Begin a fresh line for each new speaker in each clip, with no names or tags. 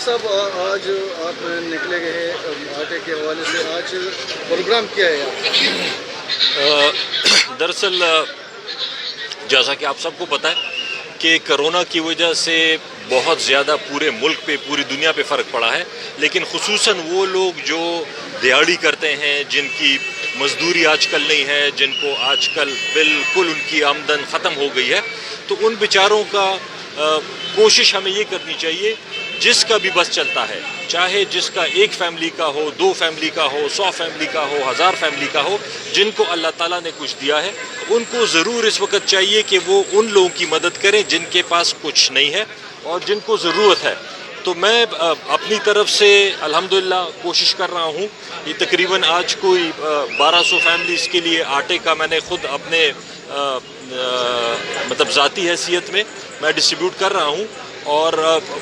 صاحب آج آپ نکلے گئے آٹے کے حوالے سے آج پروگرام کیا ہے آپ؟
دراصل جیسا کہ آپ سب کو پتہ ہے کہ کرونا کی وجہ سے بہت زیادہ پورے ملک پہ پوری دنیا پہ فرق پڑا ہے، لیکن خصوصاً وہ لوگ جو دیہڑی کرتے ہیں، جن کی مزدوری آج کل نہیں ہے، جن کو آج کل بالکل ان کی آمدن ختم ہو گئی ہے، تو ان بیچاروں کا کوشش ہمیں یہ کرنی چاہیے جس کا بھی بس چلتا ہے، چاہے جس کا ایک فیملی کا ہو، 2 فیملی کا ہو، 100 فیملی کا ہو، 1000 فیملی کا ہو، جن کو اللہ تعالیٰ نے کچھ دیا ہے ان کو ضرور اس وقت چاہیے کہ وہ ان لوگوں کی مدد کریں جن کے پاس کچھ نہیں ہے اور جن کو ضرورت ہے۔ تو میں اپنی طرف سے الحمدللہ کوشش کر رہا ہوں، یہ تقریباً آج کوئی 1200 فیملیز کے لیے آٹے کا میں نے خود اپنے مطلب ذاتی حیثیت میں ڈسٹریبیوٹ کر رہا ہوں، اور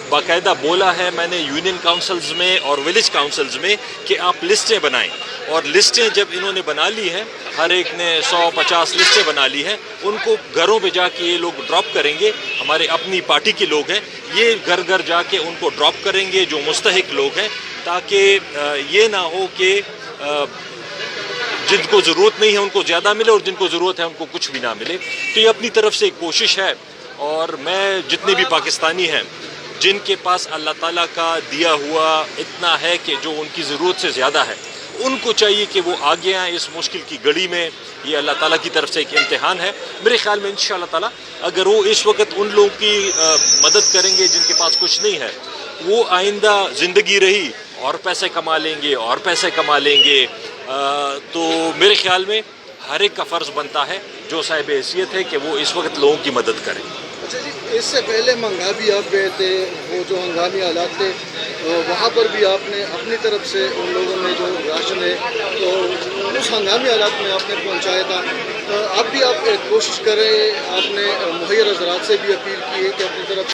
باقاعدہ بولا ہے میں نے یونین کاؤنسلز میں اور ولیج کاؤنسلز میں کہ آپ لسٹیں بنائیں، اور لسٹیں جب انہوں نے بنا لی ہیں، ہر ایک نے 100-50 لسٹیں بنا لی ہیں، ان کو گھروں پہ جا کے یہ لوگ ڈراپ کریں گے، ہمارے اپنی پارٹی کے لوگ ہیں، یہ گھر گھر جا کے ان کو ڈراپ کریں گے جو مستحق لوگ ہیں، تاکہ یہ نہ ہو کہ جن کو ضرورت نہیں ہے ان کو زیادہ ملے اور جن کو ضرورت ہے ان کو کچھ بھی نہ ملے۔ تو یہ اپنی طرف سے ایک کوشش ہے، اور میں جتنے بھی پاکستانی ہیں جن کے پاس اللہ تعالیٰ کا دیا ہوا اتنا ہے کہ جو ان کی ضرورت سے زیادہ ہے، ان کو چاہیے کہ وہ آگے آئیں اس مشکل کی گھڑی میں۔ یہ اللہ تعالیٰ کی طرف سے ایک امتحان ہے، میرے خیال میں انشاءاللہ تعالیٰ اگر وہ اس وقت ان لوگوں کی مدد کریں گے جن کے پاس کچھ نہیں ہے، وہ آئندہ زندگی رہی اور پیسے کما لیں گے اور پیسے کما لیں گے۔ تو میرے خیال میں ہر ایک کا فرض بنتا ہے جو صاحب حیثیت ہے کہ وہ اس وقت لوگوں کی مدد کرے۔
اچھا جی، اس سے پہلے منگابی آپ گئے تھے، وہ جو ہنگامی حالات تھے وہاں پر بھی آپ نے اپنی طرف سے ان لوگوں میں جو راشن ہے تو اس ہنگامی حالات میں آپ نے پہنچایا تھا، اب بھی آپ کوشش کریں، آپ نے مہیا حضرات سے بھی اپیل کی ہے کہ اپنی طرف